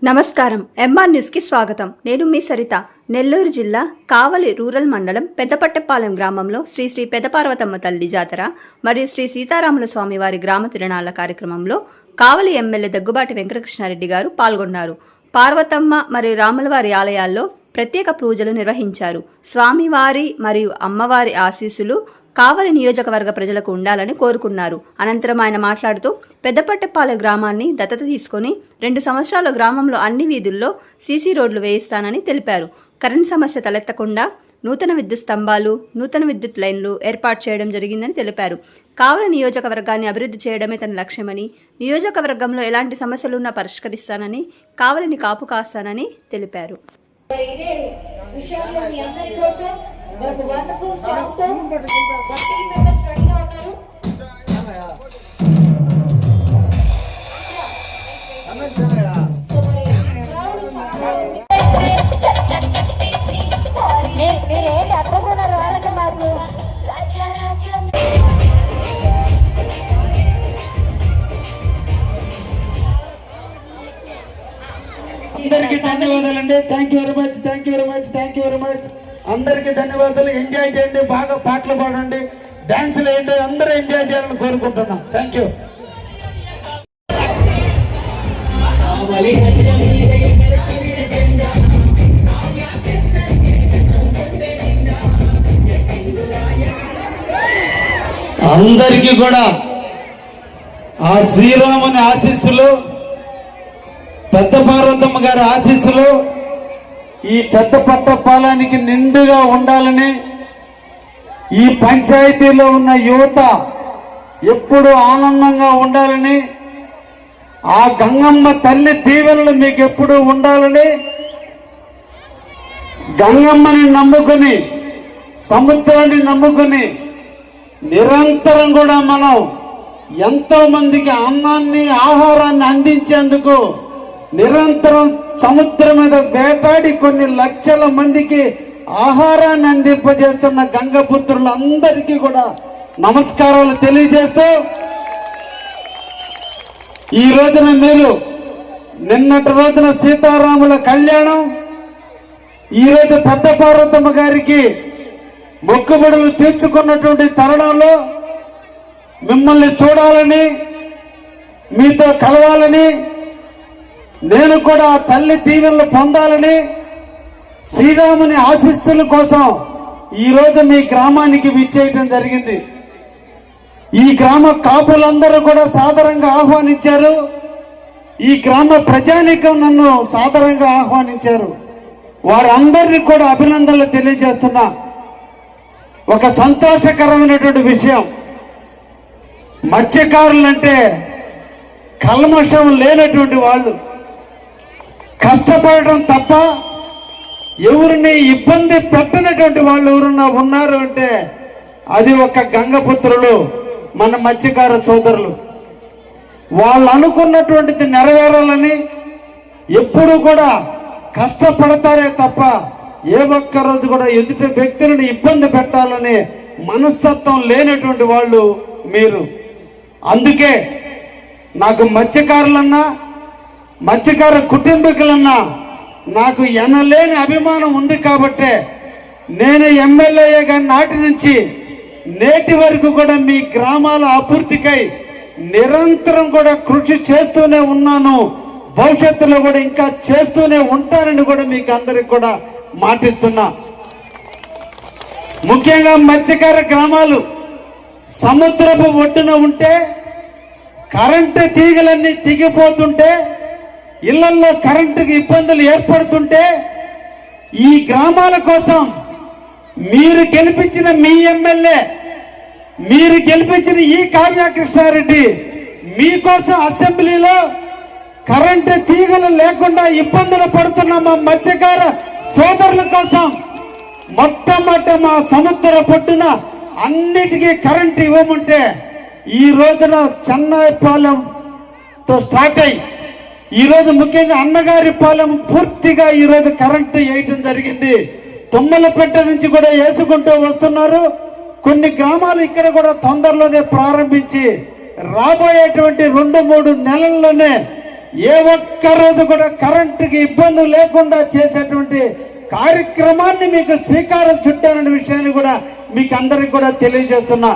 నమస్కారం. MR news కి స్వాగతం. నేను మీ సరిత. నెల్లూరు జిల్లా కావలి రూరల్ మండలం పెద్దపట్టెపాలెం గ్రామంలో శ్రీ శ్రీ పెదపార్వతమ్మ తల్లి జాతర మరియు శ్రీ సీతారాముల స్వామి వారి గ్రామ తిరణాల కార్యక్రమంలో కావలి ఎమ్మెల్యే దగ్గుబాటి వెంకటకృష్ణారెడ్డి గారు పాల్గొన్నారు. పార్వతమ్మ మరియు రాములవారి ఆలయాల్లో ప్రత్యేక పూజలు నిర్వహించారు. స్వామివారి మరియు అమ్మవారి ఆశీస్సులు కావలి నియోజకవర్గ ప్రజలకు ఉండాలని కోరుకున్నారు. అనంతరం ఆయన మాట్లాడుతూ పెద్దపట్టెపాలెం గ్రామాన్ని దత్తత తీసుకుని 2 సంవత్సరాల గ్రామంలో అన్ని వీధుల్లో సీసీ రోడ్లు వేయిస్తానని తెలిపారు. కరెంట్ సమస్య తలెత్తకుండా నూతన విద్యుత్ స్తంభాలు, నూతన విద్యుత్ లైన్లు ఏర్పాటు చేయడం జరిగిందని తెలిపారు. కావలి నియోజకవర్గాన్ని అభివృద్ధి చేయడమే తన లక్ష్యమని, నియోజకవర్గంలో ఎలాంటి సమస్యలున్నా పరిష్కరిస్తానని, కావలిని కాపు కాస్తానని తెలిపారు. అందరికీ ధన్యవాదాలండి. Thank you very much, thank you very much, thank you very much. అందరికీ ధన్యవాదాలు. ఎంజాయ్ చేయండి, బాగా పాటలు పాడండి, డాన్సులు వేయండి, అందరూ ఎంజాయ్ చేయాలని కోరుకుంటున్నాం. Thank you. అందరికీ కూడా ఆ శ్రీరాముని ఆశీస్సులు, పెద్ద పార్వతమ్మ గారి ఆశీస్సులు ఈ పెద్దపట్టపాలానికి నిండుగా ఉండాలని, ఈ పంచాయతీలో ఉన్న యువత ఎప్పుడు ఆనందంగా ఉండాలని, ఆ గంగమ్మ తల్లి దీవెనలు మీకు ఎప్పుడు ఉండాలని, గంగమ్మని నమ్ముకుని, సముద్రాన్ని నమ్ముకుని నిరంతరం కూడా మనం ఎంతో మందికి అన్నాన్ని, ఆహారాన్ని అందించేందుకు నిరంతరం సముద్రం మీద వేటాడి కొన్ని లక్షల మందికి ఆహారాన్ని అందింపజేస్తున్న గంగపుత్రులందరికీ కూడా నమస్కారాలు తెలియజేస్తూ, ఈ రోజున మీరు నిన్నటి రోజున సీతారాముల కళ్యాణం, ఈరోజు పెద్ద పార్వతమ్మ గారికి మొక్కుబడులు తీర్చుకున్నటువంటి తరుణంలో మిమ్మల్ని చూడాలని, మీతో కలవాలని, నేను కూడా తల్లి దీవెనలు పొందాలని, శ్రీరాముని ఆశీస్సుల కోసం ఈరోజు మీ గ్రామానికి విచ్చేయటం జరిగింది. ఈ గ్రామ కాపులందరూ కూడా సాదరంగా ఆహ్వానించారు. ఈ గ్రామ ప్రజానీకం నన్ను సాదరంగా ఆహ్వానించారు. వారందరినీ కూడా అభినందనలు తెలియజేస్తున్నా. ఒక సంతోషకరమైనటువంటి విషయం, మత్స్యకారులంటే కల్మషం లేనటువంటి వాళ్ళు, కష్టపడటం తప్ప ఎవరిని ఇబ్బంది పెట్టనటువంటి వాళ్ళు ఎవరున్నా ఉన్నారు అంటే అది ఒక గంగపుత్రులు, మన మత్స్యకార సోదరులు. వాళ్ళు అనుకున్నటువంటిది నెరవేరాలని ఎప్పుడు కూడా కష్టపడతారే తప్ప ఏ ఒక్క రోజు కూడా ఎదుటి వ్యక్తులను ఇబ్బంది పెట్టాలని మనస్తత్వం లేనటువంటి వాళ్ళు మీరు. అందుకే నాకు మత్స్యకారులన్నా, మత్స్యకార కుటుంబీకులన్నా నాకు ఎనలేని అభిమానం ఉంది. కాబట్టే నేను ఎమ్మెల్యేగా నాటి నుంచి నేటి వరకు కూడా మీ గ్రామాల అభివృద్ధికై నిరంతరం కూడా కృషి చేస్తూనే ఉన్నాను. భవిష్యత్తులో కూడా ఇంకా చేస్తూనే ఉంటానని కూడా మీకు అందరికి కూడా మాటిస్తున్నా. ముఖ్యంగా మత్స్యకార గ్రామాలు సముద్రపు ఒడ్డున ఉంటే, కరెంటు తీగలన్నీ తెగిపోతుంటే, ఇళ్లలో కరెంటుకి ఇబ్బందులు ఏర్పడుతుంటే, ఈ గ్రామాల కోసం మీరు గెలిపించిన మీ ఎమ్మెల్యే, మీరు గెలిపించిన ఈ కావ్యకృష్ణారెడ్డి మీకోసం అసెంబ్లీలో కరెంటు తీగలు లేకుండా ఇబ్బందులు పడుతున్న మా మత్స్యకార సోదరుల కోసం మొట్టమొదట మా సముద్ర పొట్టున అన్నిటికీ కరెంటు ఇవ్వమంటే ఈ రోజున చెన్నైపాలెంతో స్టార్ట్ అయ్యి ఈరోజు ముఖ్యంగా అన్నగారిపాలెం పూర్తిగా ఈరోజు కరెంటు వేయటం జరిగింది. తుమ్మలపేట నుంచి కూడా వేసుకుంటూ వస్తున్నారు. కొన్ని గ్రామాలు ఇక్కడ కూడా తొందరలోనే ప్రారంభించి రాబోయేటువంటి 2-3 నెలల్లోనే ఏ ఒక్క రోజు కూడా కరెంటుకి ఇబ్బంది లేకుండా చేసేటువంటి కార్యక్రమాన్ని మీకు స్వీకారం చుట్టారనే విషయాన్ని కూడా మీకు అందరికి కూడా తెలియజేస్తున్నా.